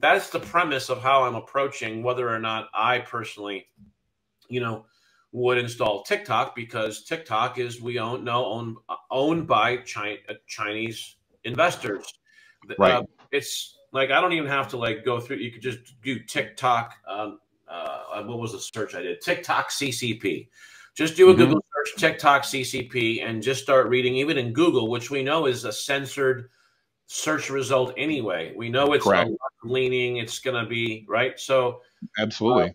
that's the premise of how I'm approaching whether or not I personally, you know, would install TikTok, because TikTok is, we owned by Chinese investors. Right. It's like, I don't even have to like go through. You could just do TikTok. What was the search I did? TikTok CCP. Just do a Google search, TikTok CCP, and just start reading. Even in Google, which we know is a censored search result anyway. We know it's a leaning. It's going to be right. So absolutely.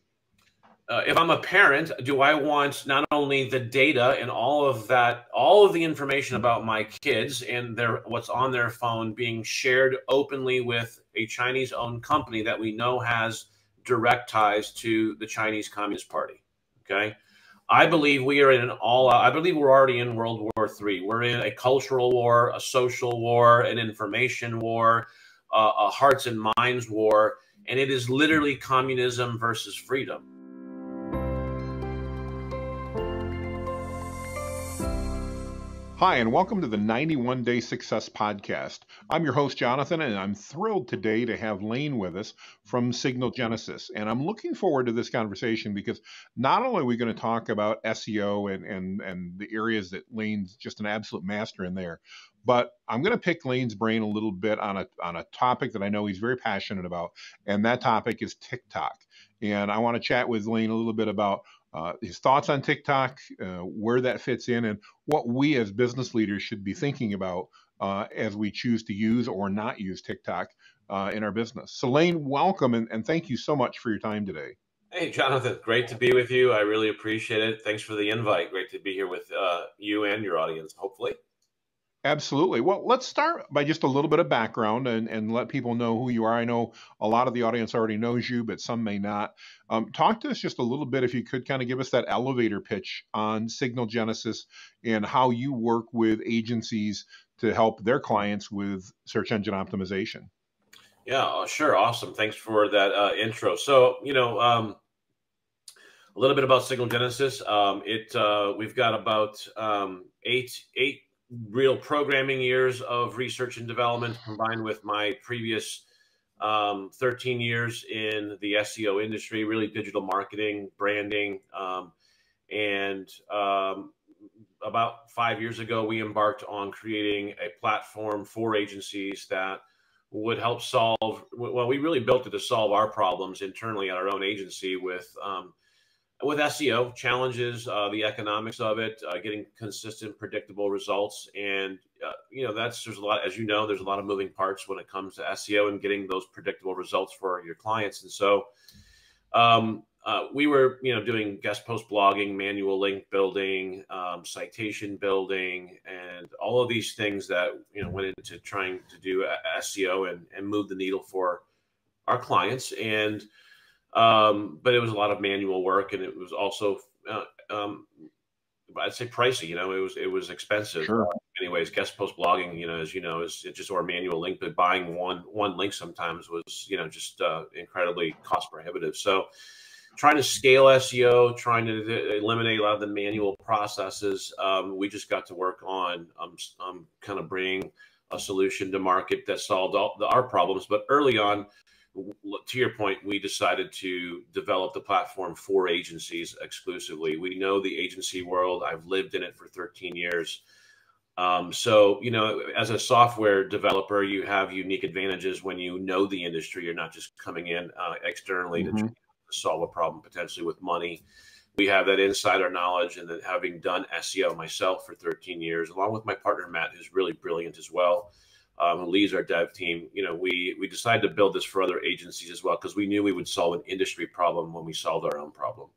If I'm a parent, do I want not only the data and all of that, all of the information about my kids and what's on their phone being shared openly with a Chinese-owned company that we know has direct ties to the Chinese Communist Party? Okay. I believe we are in I believe we're already in World War III. We're in a cultural war, a social war, an information war, a hearts and minds war, and it is literally communism versus freedom. Hi, and welcome to the 91 Day Success Podcast. I'm your host, Jonathan, and I'm thrilled today to have Lane with us from Signal Genesys. And I'm looking forward to this conversation because not only are we going to talk about SEO and the areas that Lane's just an absolute master in there, but I'm going to pick Lane's brain a little bit on a topic that I know he's very passionate about, and that topic is TikTok. And I want to chat with Lane a little bit about his thoughts on TikTok, where that fits in, and what we as business leaders should be thinking about as we choose to use or not use TikTok in our business. So Lane, welcome, and thank you so much for your time today. Hey, Jonathan, great to be with you. I really appreciate it. Thanks for the invite. Great to be here with you and your audience, hopefully. Absolutely. Well, let's start by just a little bit of background and let people know who you are. I know a lot of the audience already knows you, but some may not. Talk to us just a little bit, if you could, kind of give us that elevator pitch on Signal Genesys and how you work with agencies to help their clients with search engine optimization. Yeah, sure. Awesome. Thanks for that intro. So, a little bit about Signal Genesys. We've got about eight real programming years of research and development, combined with my previous 13 years in the SEO industry, really digital marketing, branding. About 5 years ago, we embarked on creating a platform for agencies that would help solve, well, we really built it to solve our problems internally at our own agency with SEO challenges, the economics of it, getting consistent, predictable results. And, there's a lot, as you know, there's a lot of moving parts when it comes to SEO and getting those predictable results for your clients. And so we were, doing guest post blogging, manual link building, citation building, and all of these things that, went into trying to do SEO and move the needle for our clients. And but it was a lot of manual work, and it was also, I'd say pricey. It was expensive. Sure. Anyways, guest post blogging, as you know, is just, or manual link, but buying one link sometimes was, just incredibly cost prohibitive. So, trying to scale SEO, trying to eliminate a lot of the manual processes, we just got to work on kind of bringing a solution to market that solved our problems. But early on, to your point, we decided to develop the platform for agencies exclusively. We know the agency world. I've lived in it for 13 years. So, as a software developer, you have unique advantages when you know the industry. You're not just coming in externally to solve a problem potentially with money. We have that insider knowledge, and then having done SEO myself for 13 years, along with my partner, Matt, who's really brilliant as well, who leads our dev team, we decided to build this for other agencies as well, because we knew we would solve an industry problem when we solved our own problem.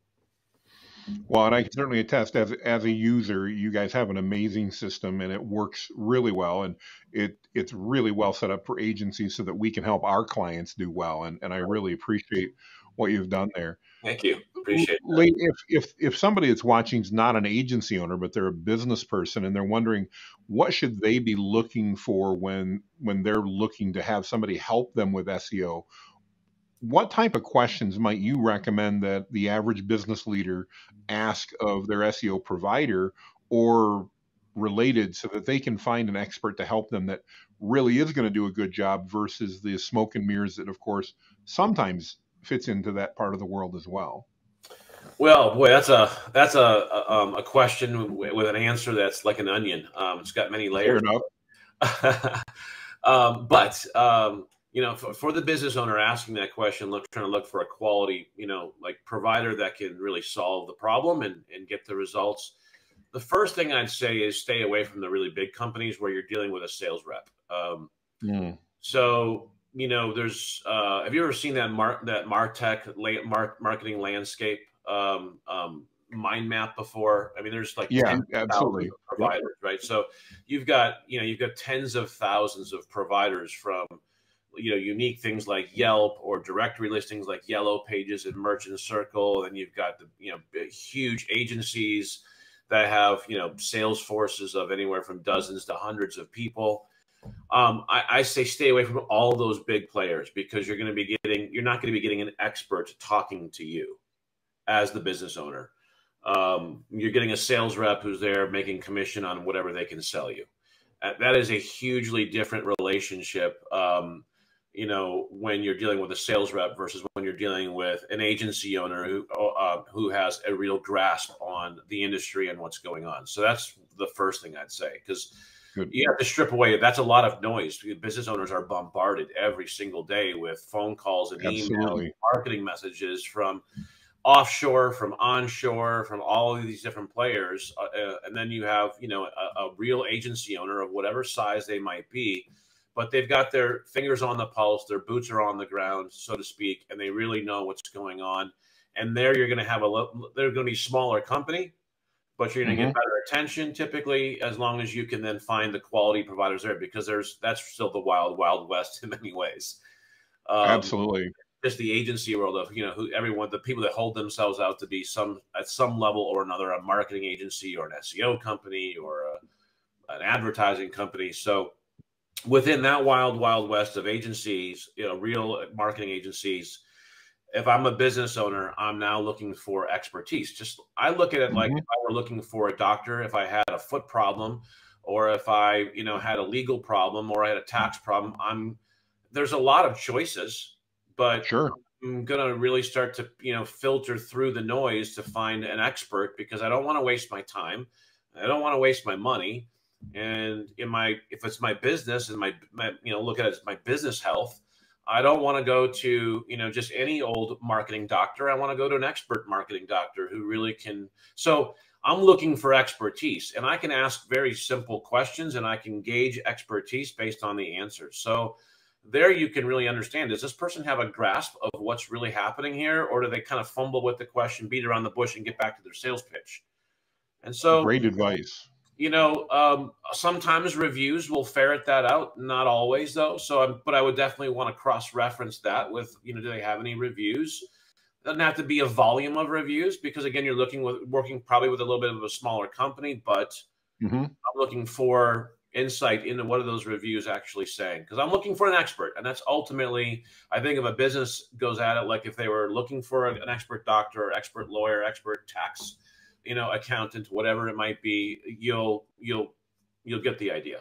Well, and I can certainly attest, as a user, you guys have an amazing system, and it works really well, and it's really well set up for agencies so that we can help our clients do well. And I really appreciate what you've done there. Thank you. Appreciate it. Lee, if somebody that's watching is not an agency owner, but they're a business person, and they're wondering what should they be looking for when they're looking to have somebody help them with SEO, what type of questions might you recommend that the average business leader ask of their SEO provider, or related so that they can find an expert to help them that really is going to do a good job versus the smoke and mirrors that, of course, sometimes fits into that part of the world as well? Well, boy, that's a question with an answer that's like an onion. It's got many Fair layers. enough. But you know, for the business owner asking that question, trying to look for a quality, you know, like provider that can really solve the problem and get the results. The first thing I'd say is stay away from the really big companies where you're dealing with a sales rep. Mm. So, you know, have you ever seen that Martech marketing landscape mind map before? I mean, there's like Yeah, tens of thousands absolutely. of Yep. providers, right? So you've got tens of thousands of providers from, you know, unique things like Yelp or directory listings like Yellow Pages and Merchant Circle. And you've got the, you know, huge agencies that have, you know, sales forces of anywhere from dozens to hundreds of people. I say stay away from all those big players because you're not going to be getting an expert talking to you as the business owner. You're getting a sales rep who's there making commission on whatever they can sell you. That is a hugely different relationship. You know, when you're dealing with a sales rep versus when you're dealing with an agency owner who has a real grasp on the industry and what's going on. So that's the first thing I'd say, because Good. you have to strip away. That's a lot of noise. Business owners are bombarded every single day with phone calls and emails, Absolutely. marketing messages from offshore, from onshore, from all of these different players. And then you have, you know, a real agency owner of whatever size they might be, but they've got their fingers on the pulse, their boots are on the ground, so to speak, and they really know what's going on. And there you're going to have they're going to be smaller company, but you're going to get Hmm. better attention typically as long as you can then find the quality providers there, because that's still the wild west in many ways. Um, Absolutely. just the agency world of, you know, the people that hold themselves out to be at some level or another a marketing agency or an SEO company or an advertising company. So within that wild west of agencies, you know, real marketing agencies, if I'm a business owner, I'm now looking for expertise. Just I look at it like Hmm. if I were looking for a doctor, if I had a foot problem, or if I, you know, had a legal problem, or I had a tax problem. There's a lot of choices, but Sure. I'm gonna really start to, you know, filter through the noise to find an expert, because I don't want to waste my time. I don't want to waste my money. And if it's my business and my you know, look at it as my business health, I don't want to go to, you know, just any old marketing doctor. I want to go to an expert marketing doctor who really can. So I'm looking for expertise, and I can ask very simple questions and I can gauge expertise based on the answers. So there you can really understand, does this person have a grasp of what's really happening here, or do they kind of fumble with the question, beat around the bush, and get back to their sales pitch? And so, Great advice. you know, sometimes reviews will ferret that out, not always though. But I would definitely want to cross-reference that with, you know, do they have any reviews? Doesn't have to be a volume of reviews, because again, you're working probably with a little bit of a smaller company, but Hmm. I'm looking for insight into what are those reviews actually saying, because I'm looking for an expert. And that's ultimately, I think, if a business goes at it like if they were looking for an expert doctor or expert lawyer, expert tax, you know, accountant, whatever it might be, you'll get the idea.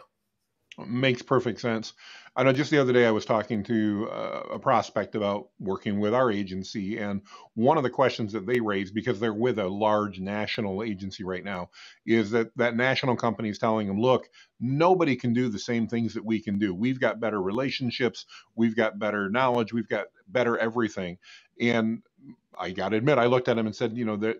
Makes perfect sense. I know just the other day I was talking to a prospect about working with our agency, and one of the questions that they raised, because they're with a large national agency right now, is that national company is telling them, look, nobody can do the same things that we can do. We've got better relationships, we've got better knowledge, we've got better everything. And I got to admit, I looked at him and said, you know, that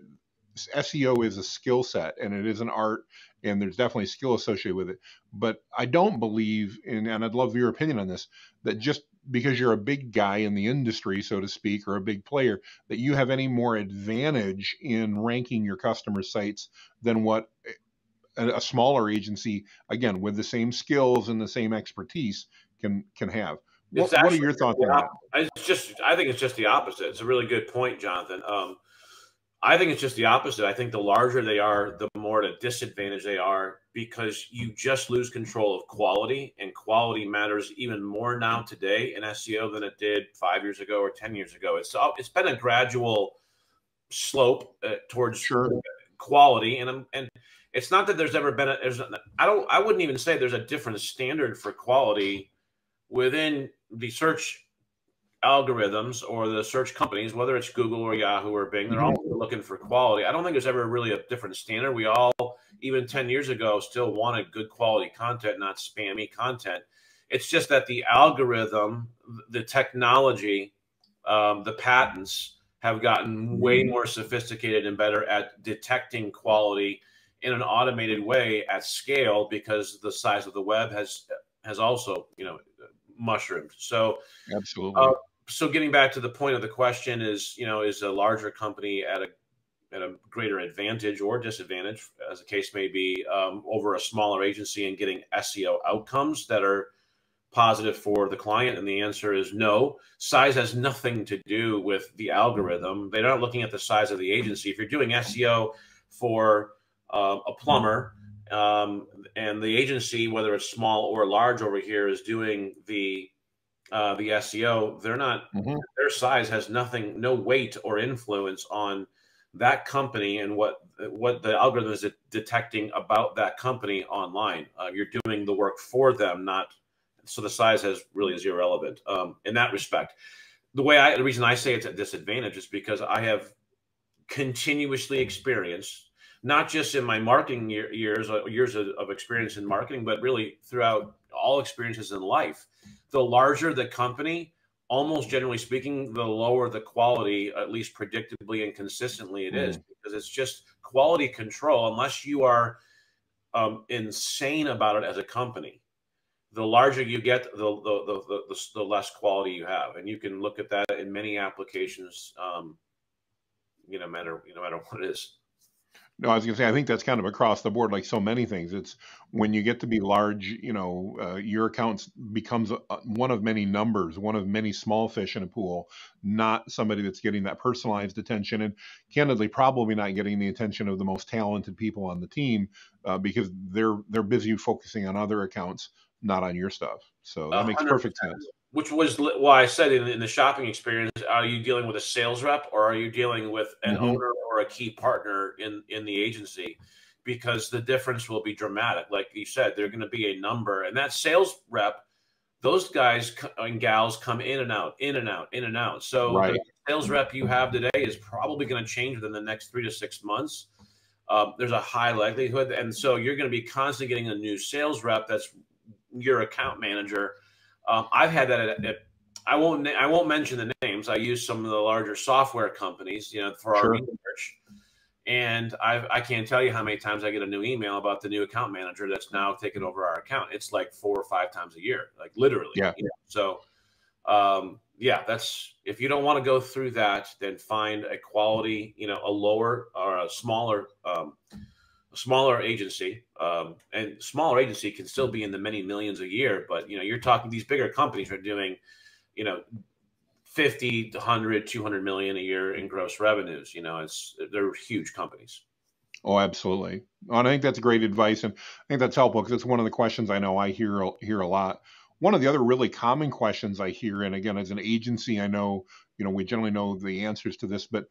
SEO is a skill set and it is an art, and there's definitely skill associated with it. But I don't believe in, and I'd love your opinion on this, that just because you're a big guy in the industry, so to speak, or a big player, that you have any more advantage in ranking your customer sites than what a smaller agency, again, with the same skills and the same expertise, can have. It's What are actually your thoughts on that? I think it's just the opposite. It's a really good point, Jonathan. I think it's just the opposite. I think the larger they are, the more at a disadvantage they are, because you just lose control of quality, and quality matters even more now today in SEO than it did 5 years ago or 10 years ago. It's been a gradual slope towards Sure. quality, and it's not that there's ever been I wouldn't even say there's a different standard for quality within the search algorithms or the search companies, whether it's Google or Yahoo or Bing. They're all looking for quality. I don't think there's ever really a different standard. We all, even 10 years ago, still wanted good quality content, not spammy content. It's just that the algorithm, the technology, the patents have gotten way more sophisticated and better at detecting quality in an automated way at scale, because the size of the web has also, mushroomed. So Absolutely. So getting back to the point of the question is, is a larger company at a greater advantage or disadvantage, as the case may be, over a smaller agency and getting SEO outcomes that are positive for the client? And the answer is no. Size has nothing to do with the algorithm. They're not looking at the size of the agency. If you're doing SEO for a plumber, and the agency, whether it's small or large over here, is doing the SEO, they're not, their size has no weight or influence on that company and what the algorithm is detecting about that company online. You're doing the work for them, so the size really is irrelevant in that respect. The reason I say it's a disadvantage is because I have continuously experienced, not just in my marketing years of experience in marketing, but really throughout all experiences in life. The larger the company, almost generally speaking, the lower the quality, at least predictably and consistently it is, because it's just quality control. Unless you are insane about it as a company, the larger you get, the less quality you have, and you can look at that in many applications, no matter what it is. No, I was going to say, I think that's kind of across the board, like so many things. It's when you get to be large, your accounts becomes one of many numbers, one of many small fish in a pool, not somebody that's getting that personalized attention, and candidly, probably not getting the attention of the most talented people on the team, because they're busy focusing on other accounts, not on your stuff. So that makes perfect sense. Which was why I said in the shopping experience, are you dealing with a sales rep or are you dealing with an owner or a key partner in the agency? Because the difference will be dramatic. Like you said, they're going to be a number, and that sales rep, those guys and gals come in and out, in and out, in and out. So the sales rep you have today is probably going to change within the next 3 to 6 months. There's a high likelihood, and so you're going to be constantly getting a new sales rep that's your account manager. I've had that I won't mention the names. I use some of the larger software companies, for our research. And I can't tell you how many times I get a new email about the new account manager that's now taken over our account. It's like 4 or 5 times a year, like literally. Yeah. So, that's, if you don't want to go through that, then find a quality, a lower or a smaller agency, and smaller agency can still be in the many millions a year, but you're talking, these bigger companies are doing 50 to 100 200 million a year in gross revenues. They're huge companies. Oh, absolutely. And I think that's great advice, and I think that's helpful, because it's one of the questions I know I hear a lot. One of the other really common questions I hear, and again, as an agency, I know we generally know the answers to this, but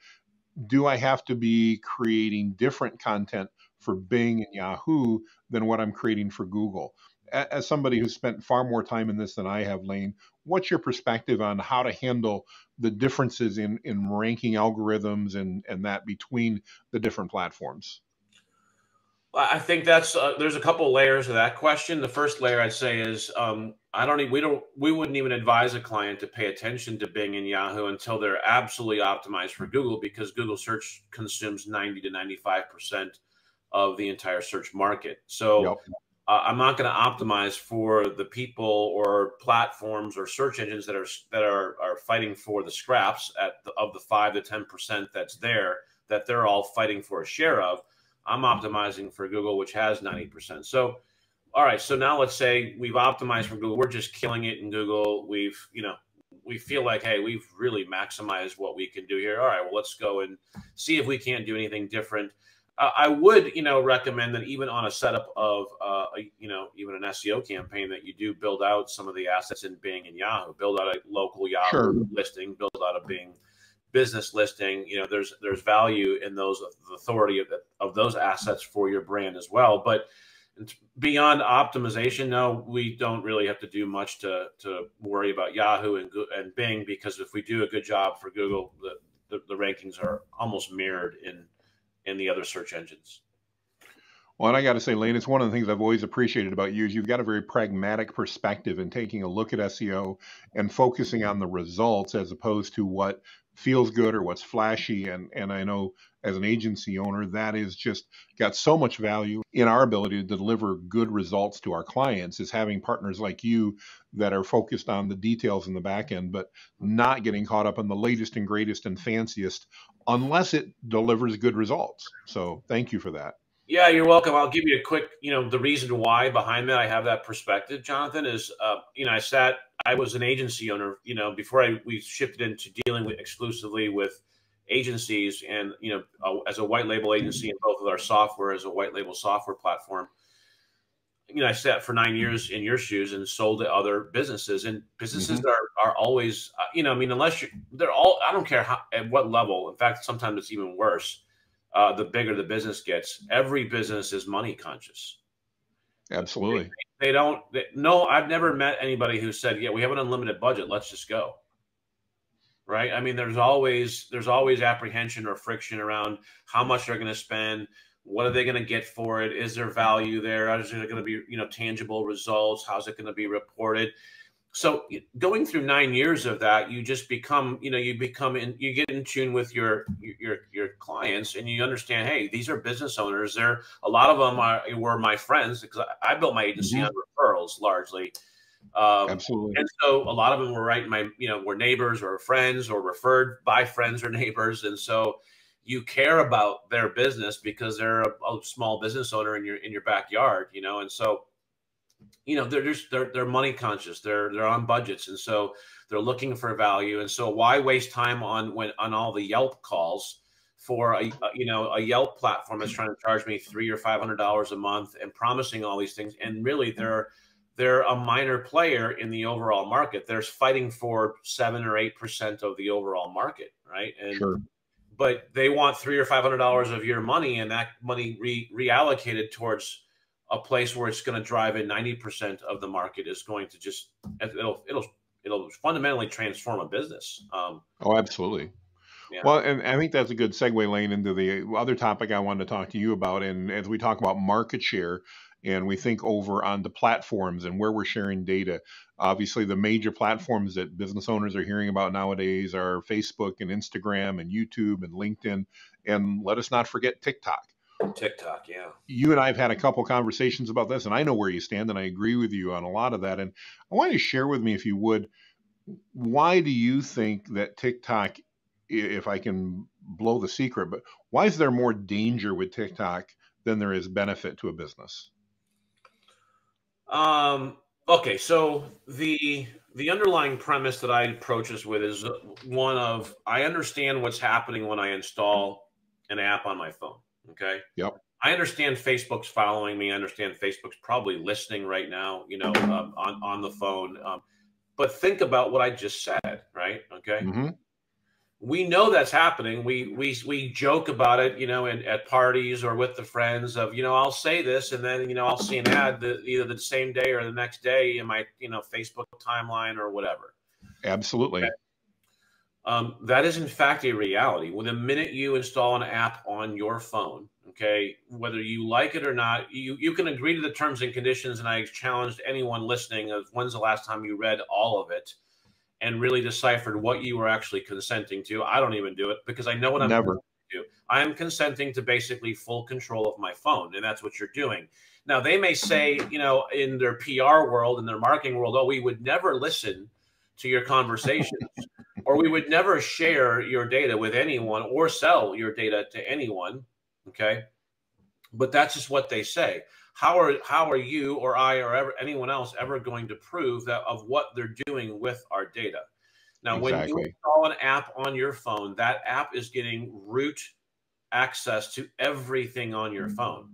do I have to be creating different content for Bing and Yahoo than what I'm creating for Google? As somebody who's spent far more time in this than I have, Lane, what's your perspective on how to handle the differences in ranking algorithms and that between the different platforms? I think that's there's a couple layers of that question. The first layer I'd say is we wouldn't even advise a client to pay attention to Bing and Yahoo until they're absolutely optimized for Google, because Google search consumes 90 to 95% of the entire search market. So I'm not going to optimize for the people or platforms or search engines that are fighting for the scraps of the 5 to 10% that's there, that they're all fighting for a share of. I'm optimizing for Google, which has 90%. So, all right. So now let's say we've optimized for Google. We're just killing it in Google. We feel like, hey, we've really maximized what we can do here. All right, well, let's go and see if we can't do anything different. I would, recommend that even on a setup of, even an SEO campaign, that you do build out some of the assets in Bing and Yahoo, build out a local Yahoo listing, build out a Bing business listing, there's value in those, the authority of those assets for your brand as well. But beyond optimization, no, we don't really have to do much to worry about Yahoo and Bing, because if we do a good job for Google, the rankings are almost mirrored in the other search engines. Well, and I got to say, Lane, it's one of the things I've always appreciated about you is you've got a very pragmatic perspective in taking a look at SEO and focusing on the results as opposed to what feels good or what's flashy. And I know as an agency owner, that is just got so much value in our ability to deliver good results to our clients, is having partners like you that are focused on the details in the back end, but not getting caught up in the latest and greatest and fanciest unless it delivers good results. So thank you for that. Yeah, you're welcome. I'll give you a quick, the reason why behind that I have that perspective, Jonathan, is, I was an agency owner, before we shifted into dealing exclusively with agencies and, as a white label agency and both with our software as a white label software platform. I sat for 9 years in your shoes and sold to other businesses, and businesses are always, unless they're all, I don't care at what level. In fact, sometimes it's even worse. The bigger the business gets, every business is money conscious. Absolutely. No, I've never met anybody who said, yeah, we have an unlimited budget, let's just go. Right. I mean, there's always apprehension or friction around how much they're going to spend. What are they going to get for it? Is there value there? Is there going to be, tangible results? How's it going to be reported? So going through 9 years of that, you just become, you get in tune with your clients, and you understand, hey, these are business owners. A lot of them were my friends, because I built my agency on referrals largely. Absolutely. And so a lot of them were were neighbors or friends or referred by friends or neighbors. And so you care about their business because they're a small business owner in your backyard, and so they're money conscious. They're on budgets, and so they're looking for value. And so why waste time on all the Yelp calls for a Yelp platform that's trying to charge me $300 or $500 a month and promising all these things, and really they're a minor player in the overall market. They're fighting for 7 or 8% of the overall market, right? And sure. But they want $300 or $500 of your money, and that money reallocated towards a place where it's going to drive in 90% of the market is going to just, it'll fundamentally transform a business. Oh, absolutely. Yeah. Well, and I think that's a good segue, Lane, into the other topic I wanted to talk to you about. And as we talk about market share, and we think over on the platforms and where we're sharing data, obviously the major platforms that business owners are hearing about nowadays are Facebook and Instagram and YouTube and LinkedIn. And let us not forget TikTok. TikTok, yeah. You and I have had a couple conversations about this, and I know where you stand, and I agree with you on a lot of that. And I want you to share with me, if you would, why do you think that TikTok, if I can blow the secret, but why is there more danger with TikTok than there is benefit to a business? Okay, so the underlying premise that I approach this with is one of, I understand what's happening when I install an app on my phone. Okay. Yep. I understand Facebook's following me. I understand Facebook's probably listening right now, on the phone. But think about what I just said, right? Okay. We know that's happening. We joke about it, at parties or with the friends of, I'll say this, and then, I'll see an ad either the same day or the next day in my, Facebook timeline or whatever. Absolutely. Okay? That is in fact a reality. When the minute you install an app on your phone, okay, whether you like it or not, you can agree to the terms and conditions. And I challenged anyone listening of when's the last time you read all of it and really deciphered what you were actually consenting to. I don't even do it because I know what I'm consenting to. I am consenting to basically full control of my phone, and that's what you're doing. Now, they may say, in their PR world, in their marketing world, oh, we would never listen to your conversations, or we would never share your data with anyone or sell your data to anyone. Okay. But that's just what they say. How are you or I or anyone else ever going to prove that of what they're doing with our data? Now, when you install an app on your phone, that app is getting root access to everything on your phone.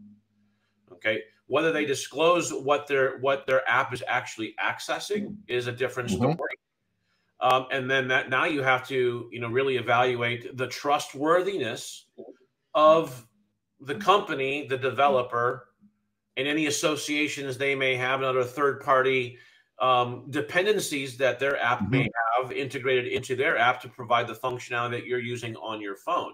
Okay. Whether they disclose what their app is actually accessing is a different story. And then now you have to, really evaluate the trustworthiness of the company, the developer, and any associations they may have and other third-party dependencies that their app may have integrated into their app to provide the functionality that you're using on your phone.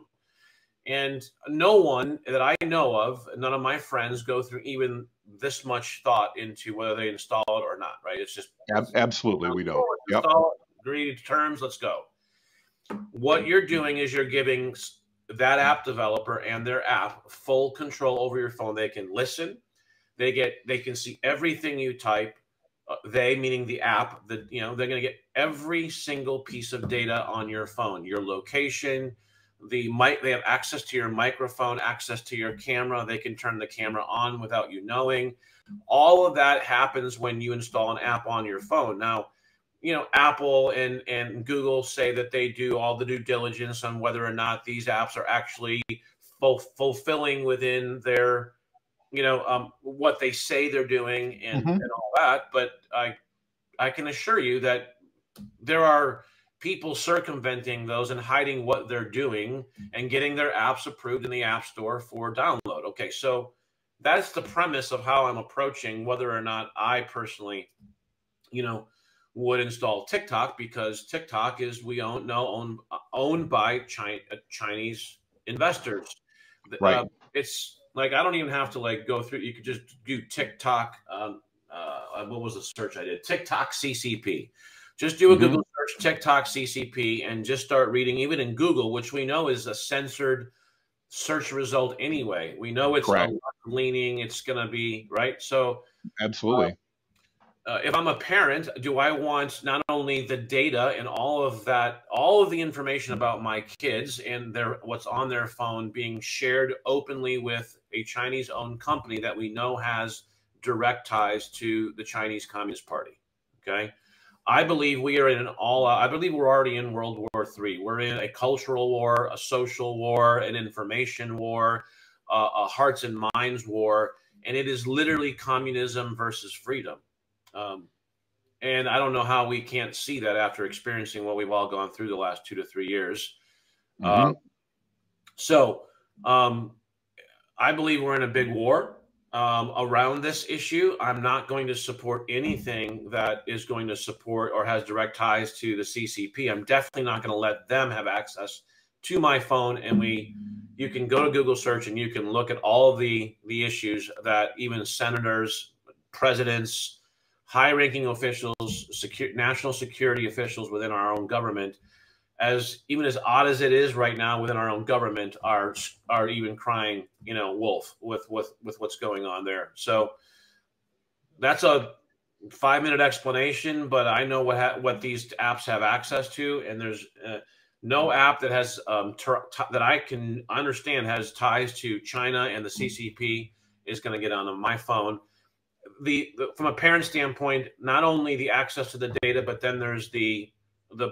And no one that I know of, none of my friends go through even this much thought into whether they install it or not, right? It's just absolutely we don't. Yep. Install it, agree to terms, let's go. What you're doing is you're giving that app developer and their app full control over your phone. They can listen, they can see everything you type. They, meaning the app, they're going to get every single piece of data on your phone, your location, they have access to your microphone, access to your camera. They can turn the camera on without you knowing. All of that happens when you install an app on your phone. Now, Apple and Google say that they do all the due diligence on whether or not these apps are actually fulfilling within their, what they say they're doing and all that. But I can assure you that there are people circumventing those and hiding what they're doing and getting their apps approved in the App Store for download. Okay, so that's the premise of how I'm approaching whether or not I personally, would install TikTok, because TikTok is, owned by Chinese investors. Right. It's like, I don't even have to go through. You could just do TikTok. What was the search I did? TikTok CCP. Just do a Google search, TikTok CCP, and just start reading. Even in Google, which we know is a censored search result anyway. We know it's leaning. It's going to be right. So absolutely. If I'm a parent, do I want not only the data and all of the information about my kids and what's on their phone being shared openly with a Chinese-owned company that we know has direct ties to the Chinese Communist Party? Okay. I believe we are I believe we're already in World War III. We're in a cultural war, a social war, an information war, a hearts and minds war, and it is literally communism versus freedom. And I don't know how we can't see that after experiencing what we've all gone through the last 2 to 3 years. So I believe we're in a big war around this issue. I'm not going to support anything that is going to support or has direct ties to the CCP. I'm definitely not going to let them have access to my phone. And you can go to Google search and you can look at all of the issues that even senators, presidents, high-ranking officials, national security officials within our own government, even as odd as it is right now within our own government, are even crying, wolf with what's going on there. So that's a 5-minute explanation, but I know what these apps have access to, and there's no app that has that I can understand has ties to China and the CCP is going to get on my phone. From a parent standpoint, not only the access to the data, but then there's the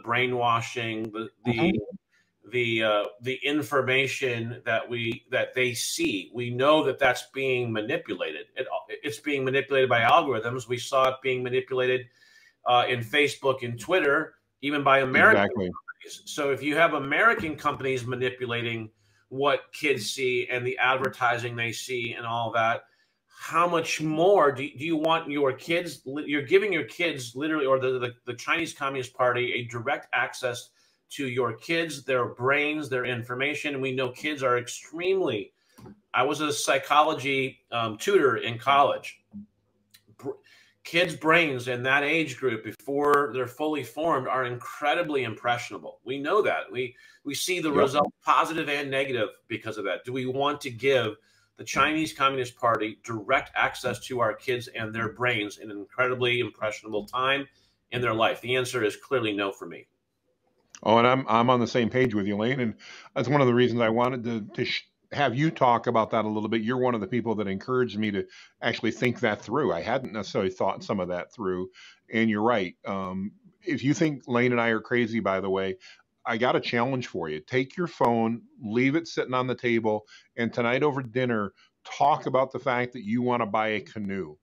brainwashing, the information that they see. We know that that's being manipulated. It's being manipulated by algorithms. We saw it being manipulated in Facebook and Twitter, even by American companies. So if you have American companies manipulating what kids see and the advertising they see and all that, how much more do you want your kids? You're giving your kids literally, or the Chinese Communist Party, a direct access to your kids, their brains, their information. And we know kids are extremely. I was a psychology tutor in college. Kids' brains in that age group, before they're fully formed, are incredibly impressionable. We know that. We see the result, positive and negative, because of that. Do we want to give the Chinese Communist Party direct access to our kids and their brains in an incredibly impressionable time in their life? The answer is clearly no for me. Oh, and I'm on the same page with you, Lane, and that's one of the reasons I wanted to have you talk about that a little bit. You're one of the people that encouraged me to actually think that through. I hadn't necessarily thought some of that through, and you're right. If you think Lane and I are crazy, by the way, I got a challenge for you. Take your phone, leave it sitting on the table, and tonight over dinner, talk about the fact that you want to buy a canoe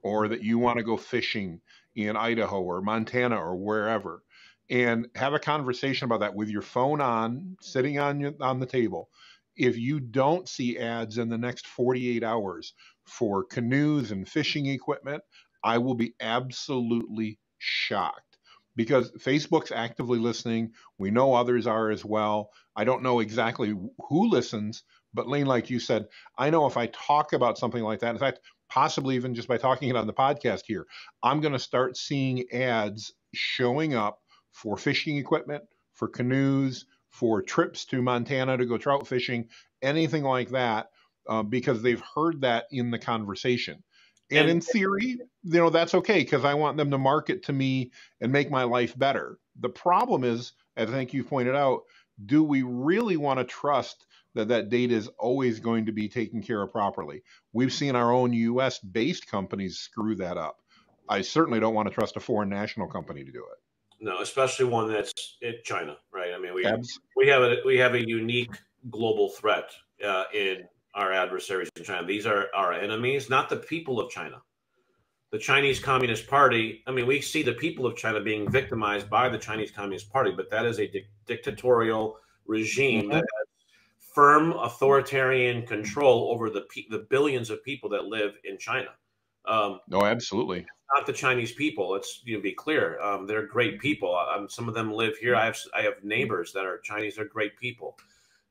or that you want to go fishing in Idaho or Montana or wherever. and have a conversation about that with your phone on, sitting on the table. If you don't see ads in the next 48 hours for canoes and fishing equipment, I will be absolutely shocked, because Facebook's actively listening. We know others are as well. I don't know exactly who listens, but Lane, like you said, I know if I talk about something like that, in fact, possibly even just by talking it on the podcast here, I'm going to start seeing ads showing up for fishing equipment, for canoes, for trips to Montana to go trout fishing, anything like that, because they've heard that in the conversation. And And in theory, that's okay, because I want them to market to me and make my life better. The problem is, as I think you pointed out, do we really want to trust that that data is always going to be taken care of properly? We've seen our own US based companies screw that up. I certainly don't want to trust a foreign national company to do it. no, especially one that's in China, right? I mean, Abs- we have a unique global threat in our adversaries in China. These are our enemies, not the people of China. The Chinese Communist Party. I mean, we see the people of China being victimized by the Chinese Communist Party, but that is a dictatorial regime that Mhm. has firm authoritarian control over the billions of people that live in China. No, absolutely. Not the Chinese people. Let's be clear. They're great people. Some of them live here. I have neighbors that are Chinese. They're great people.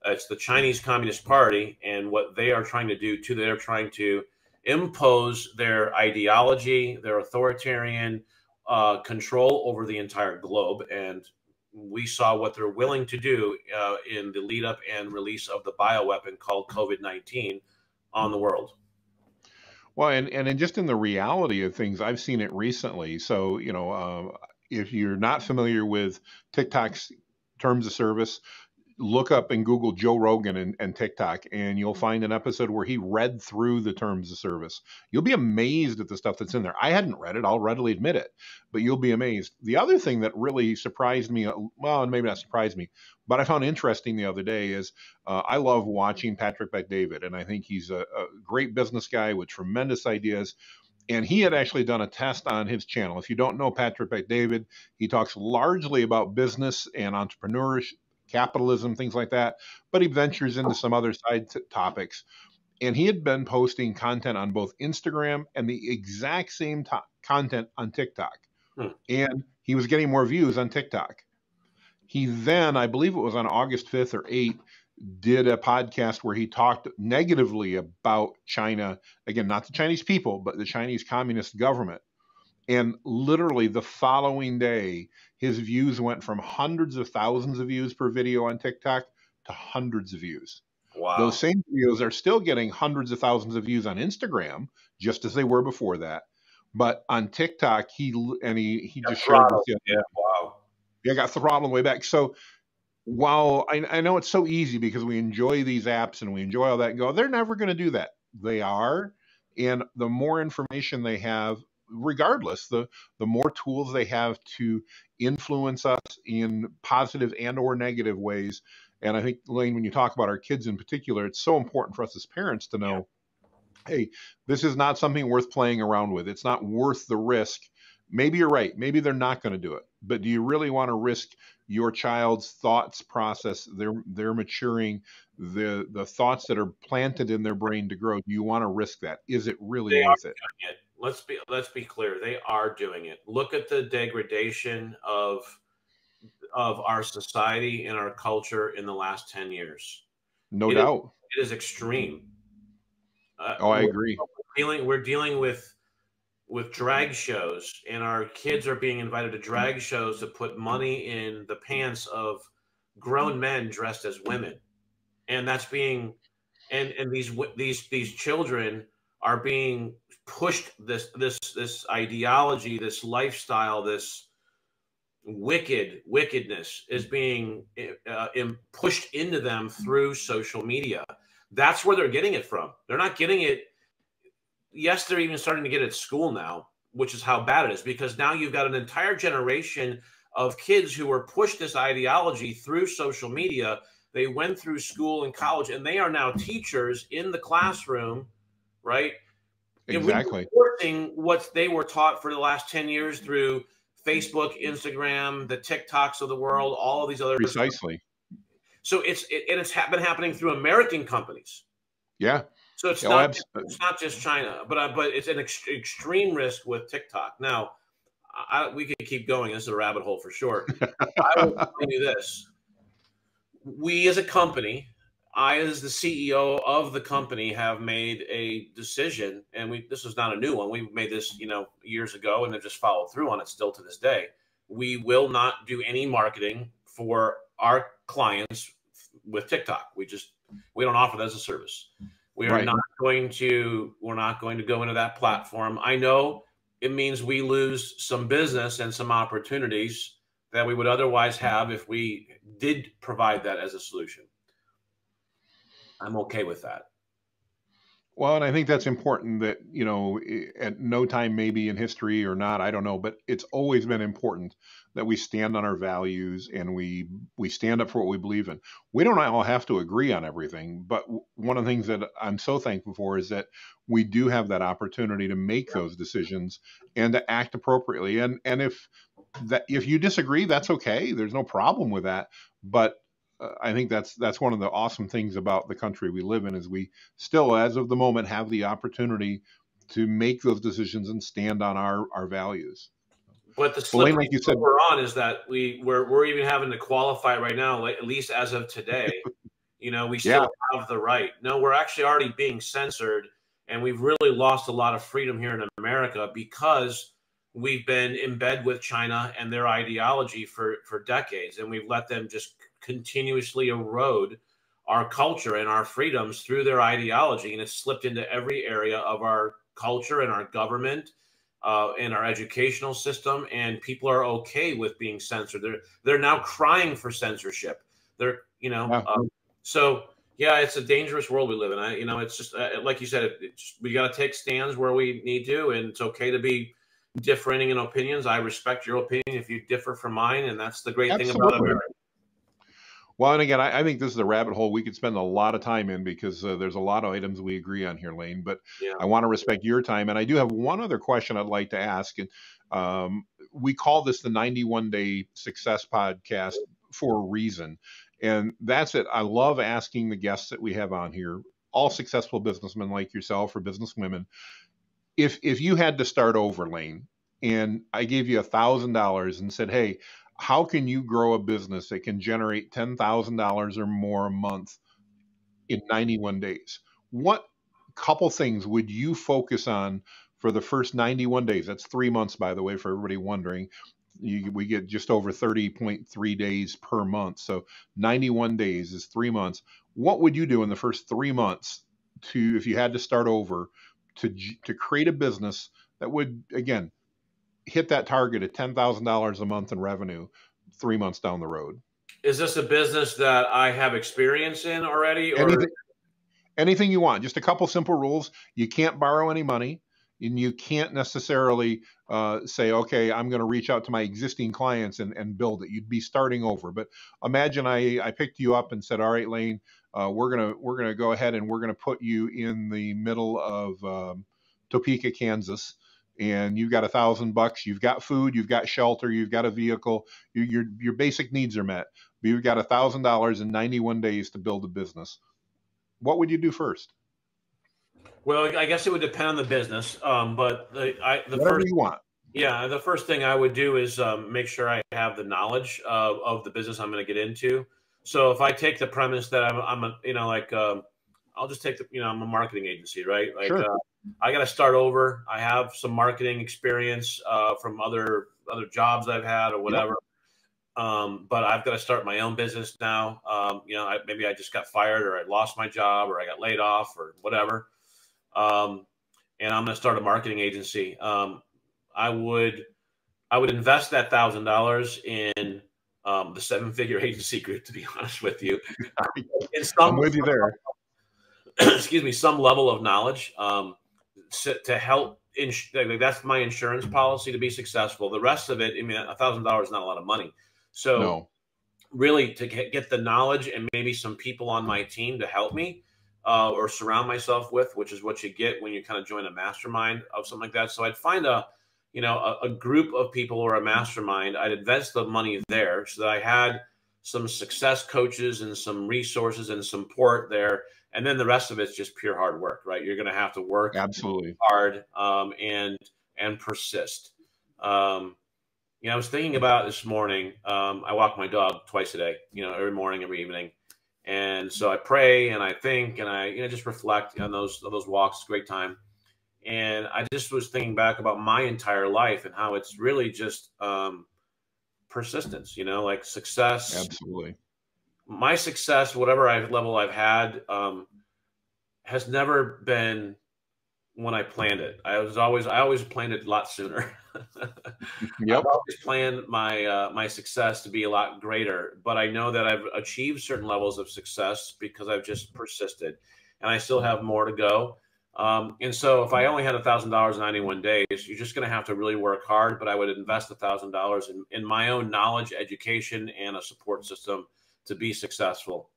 It's the Chinese Communist Party, and what they are trying to do too. They're trying to impose their ideology, their authoritarian control over the entire globe. And we saw what they're willing to do in the lead up and release of the bioweapon called COVID-19 on the world. Well, and just in the reality of things, I've seen it recently. So, if you're not familiar with TikTok's terms of service, look up in Google Joe Rogan and TikTok, and you'll find an episode where he read through the terms of service. You'll be amazed at the stuff that's in there. I hadn't read it, I'll readily admit it, but you'll be amazed. The other thing that really surprised me, well, maybe not surprised me, but I found interesting the other day is I love watching Patrick Bet-David, and I think he's a great business guy with tremendous ideas. And he had actually done a test on his channel. If you don't know Patrick Bet-David, he talks largely about business and entrepreneurship, capitalism, things like that, but he ventures into some other side topics. And he had been posting content on both Instagram and the exact same content on TikTok. Hmm. And he was getting more views on TikTok. He then, I believe it was on August 5th or 8th, did a podcast where he talked negatively about China. Again, not the Chinese people, but the Chinese Communist government. And literally the following day, his views went from hundreds of thousands of views per video on TikTok to hundreds of views. Wow. Those same videos are still getting hundreds of thousands of views on Instagram, just as they were before that. But on TikTok, he just shared this. Yeah, wow. Yeah, got throttled way back. So while I know it's so easy because we enjoy these apps and we enjoy all that and go, they're never going to do that. They are. And the more information they have, regardless, the more tools they have to influence us in positive and or negative ways. And I think, Lane, when you talk about our kids in particular, it's so important for us as parents to know, hey, this is not something worth playing around with. It's not worth the risk. Maybe you're right. Maybe they're not going to do it. But do you really want to risk your child's thoughts process, their maturing, the thoughts that are planted in their brain to grow? Do you want to risk that? Is it really worth it? Let's be clear. They are doing it. Look at the degradation of our society and our culture in the last 10 years. No doubt. It is extreme. I agree. We're dealing with drag shows, and our kids are being invited to drag shows to put money in the pants of grown men dressed as women, and that's being and these children are being pushed this ideology, this lifestyle, this wickedness is being pushed into them through social media. That's where they're getting it from. They're not getting it. Yes, they're even starting to get it at school now, which is how bad it is, because now you've got an entire generation of kids who were pushed this ideology through social media. They went through school and college, and they are now teachers in the classroom, right? Exactly. Reinforcing what they were taught for the last 10 years through Facebook, Instagram, the TikToks of the world, all of these other. Precisely. So it's been happening through American companies. Yeah. So it's Oh, it's not just China, but it's an extreme risk with TikTok. Now, we could keep going. This is a rabbit hole for sure. I will tell you this: we as a company, I as the CEO of the company, have made a decision, and this is not a new one. We made this, years ago, and have just followed through on it still to this day. We will not do any marketing for our clients with TikTok. We don't offer that as a service. We are not going to, we're not going to go into that platform. I know it means we lose some business and some opportunities that we would otherwise have if we did provide that as a solution. I'm okay with that. Well, and I think that's important that, at no time maybe in history or not, I don't know, but it's always been important that we stand on our values and we stand up for what we believe in. We don't all have to agree on everything, but one of the things that I'm so thankful for is that we do have that opportunity to make those decisions and to act appropriately. And if you disagree, that's okay. There's no problem with that. But I think that's one of the awesome things about the country we live in is we still, as of the moment, have the opportunity to make those decisions and stand on our values. But the slippery like you said, we're on is that we're even having to qualify right now, at least as of today. We still have the right. No, we're actually already being censored, and we've really lost a lot of freedom here in America because we've been in bed with China and their ideology for decades, and we've let them just continuously erode our culture and our freedoms through their ideology, and it's slipped into every area of our culture and our government, in our educational system, and people are okay with being censored. They're now crying for censorship. So yeah, it's a dangerous world we live in. It's just like you said, we got to take stands where we need to, and it's okay to be differing in opinions. I respect your opinion if you differ from mine, and that's the great thing about America. Well, and again, I think this is a rabbit hole we could spend a lot of time in because there's a lot of items we agree on here, Lane. But I want to respect your time. And I do have one other question I'd like to ask. And we call this the 91-Day Success Podcast for a reason. And that's it. I love asking the guests that we have on here, all successful businessmen like yourself or businesswomen. If you had to start over, Lane, and I gave you $1,000 and said, hey, how can you grow a business that can generate $10,000 or more a month in 91 days? What couple things would you focus on for the first 91 days? That's 3 months, by the way, for everybody wondering. We get just over 30.3 days per month. So 91 days is 3 months. What would you do in the first 3 months if you had to start over to create a business that would, again, hit that target at $10,000 a month in revenue 3 months down the road? Is this a business that I have experience in already? Or anything you want. Just a couple simple rules. You can't borrow any money, and you can't necessarily say, okay, I'm going to reach out to my existing clients and build it. You'd be starting over. But imagine I picked you up and said, all right, Lane, we're gonna go ahead and we're gonna put you in the middle of Topeka, Kansas. And you've got $1,000, you've got food, you've got shelter, you've got a vehicle, your basic needs are met. But you've got $1,000 in 91 days to build a business. What would you do first? Well, I guess it would depend on the business. But whatever you want. Yeah, the first thing I would do is make sure I have the knowledge of the business I'm going to get into. So if I take the premise that I'll just take I'm a marketing agency, right? Like, sure. I got to start over. I have some marketing experience from other jobs I've had or whatever. Yep. But I've got to start my own business now. Maybe I just got fired or I lost my job or I got laid off or whatever. And I'm going to start a marketing agency. I would invest that $1,000 in the 7-figure agency group, to be honest with you. I'm with you there. Excuse me, some level of knowledge to help. That's my insurance policy to be successful. The rest of it, $1,000 is not a lot of money. So really to get the knowledge and maybe some people on my team to help me or surround myself with, which is what you get when you kind of join a mastermind of something like that. So I'd find a group of people or a mastermind, I'd invest the money there so that I had some success coaches and some resources and support there. And then the rest of it's just pure hard work, right? You're going to have to work Absolutely. hard and persist. I was thinking about this morning. I walk my dog twice a day, every morning, every evening. And so I pray and I think and I just reflect on those walks. Great time. And I just was thinking back about my entire life and how it's really just persistence, like success. Absolutely. My success, whatever level I've had, has never been when I planned it. I always planned it a lot sooner. Yep. I've always planned my success to be a lot greater, but I know that I've achieved certain levels of success because I've just persisted, and I still have more to go. And so if I only had $1,000 in 91 days, you're just going to have to really work hard, but I would invest $1,000 in my own knowledge, education, and a support system to be successful.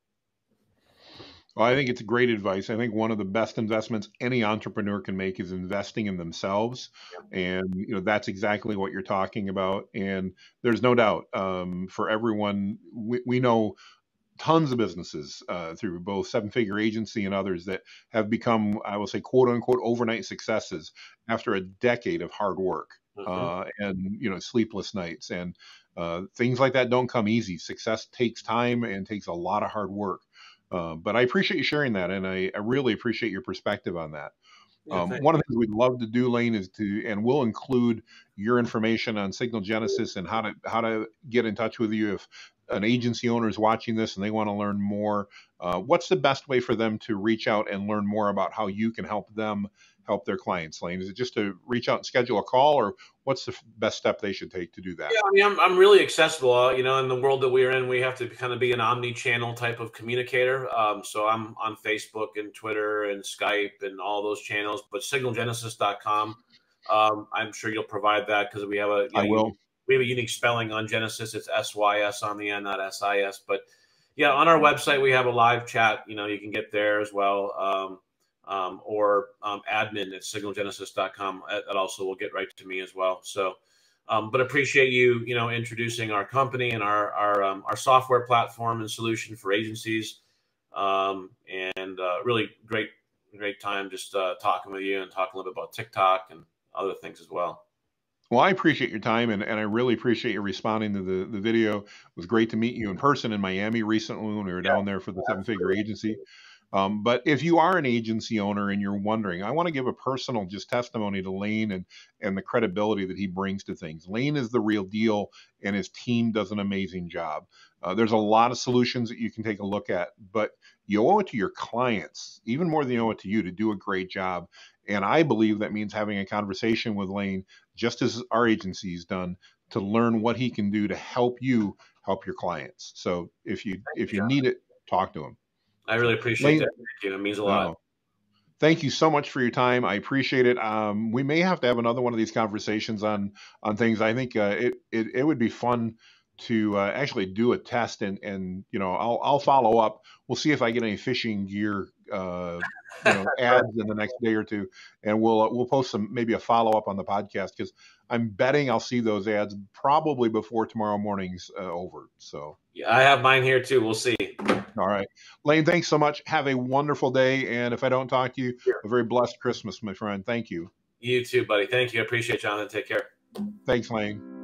Well, I think it's great advice. I think one of the best investments any entrepreneur can make is investing in themselves. And, that's exactly what you're talking about. And there's no doubt for everyone, we know tons of businesses through both seven-figure agency and others that have become, I will say, quote unquote, overnight successes after a decade of hard work and, sleepless nights and things like that don't come easy. Success takes time and takes a lot of hard work. But I appreciate you sharing that, and I really appreciate your perspective on that. One of the things we'd love to do, Lane, and we'll include your information on Signal Genesys and how to get in touch with you if an agency owner is watching this and they want to learn more. What's the best way for them to reach out and learn more about how you can help them help their clients, Lane? Is it just to reach out and schedule a call, or what's the best step they should take to do that? Yeah, I'm really accessible. In the world that we're in, we have to kind of be an omni-channel type of communicator. So I'm on Facebook and Twitter and Skype and all those channels, but signalgenesys.com. I'm sure you'll provide that because we have we have a unique spelling on Genesys. It's SYS on the end, not SIS. But yeah, on our website, we have a live chat. You can get there as well. Or admin at signalgenesys.com. That also will get right to me as well. So, but appreciate you, introducing our company and our software platform and solution for agencies. And really great time just talking with you and talking a little bit about TikTok and other things as well. Well, I appreciate your time, and I really appreciate you responding to the video. It was great to meet you in person in Miami recently when we were down there for the seven-figure agency. But if you are an agency owner and you're wondering, I want to give a personal just testimony to Lane and the credibility that he brings to things. Lane is the real deal, and his team does an amazing job. There's a lot of solutions that you can take a look at, but you owe it to your clients, even more than you owe it to you, to do a great job. And I believe that means having a conversation with Lane, just as our agency's done, to learn what he can do to help you help your clients. So if you need it, talk to him. I really appreciate that. Thank you. It means a lot. Thank you so much for your time. I appreciate it. We may have to have another one of these conversations on things. I think it would be fun to actually do a test and I'll follow up. We'll see if I get any fishing gear ads in the next day or two, and we'll post maybe a follow up on the podcast, because I'm betting I'll see those ads probably before tomorrow morning's over. So yeah, I have mine here too. We'll see. All right, Lane, thanks so much. Have a wonderful day, and if I don't talk to you, a very blessed Christmas, my friend. Thank you. You too, buddy. Thank you. I appreciate it, Jonathan. Take care. Thanks, Lane.